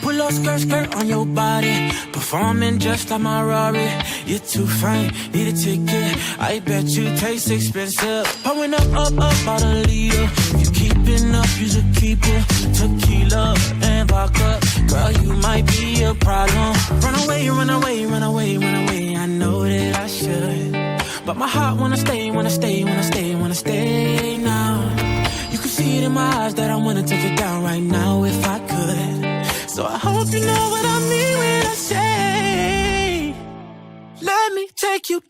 Pull up skirt on your body, performing just like my Rari. You're too fine, need a ticket. I bet you taste expensive. Pouring up by the leader. If you keeping up, you should keep it. Tequila and vodka, girl, you might be a problem. Run away, run away, run away, run away. I know that I should, but my heart wanna stay, wanna stay, wanna stay, wanna stay now. You can see it in my eyes that I wanna take it down right now if I could. So I hope you know what I mean when I say, let me take you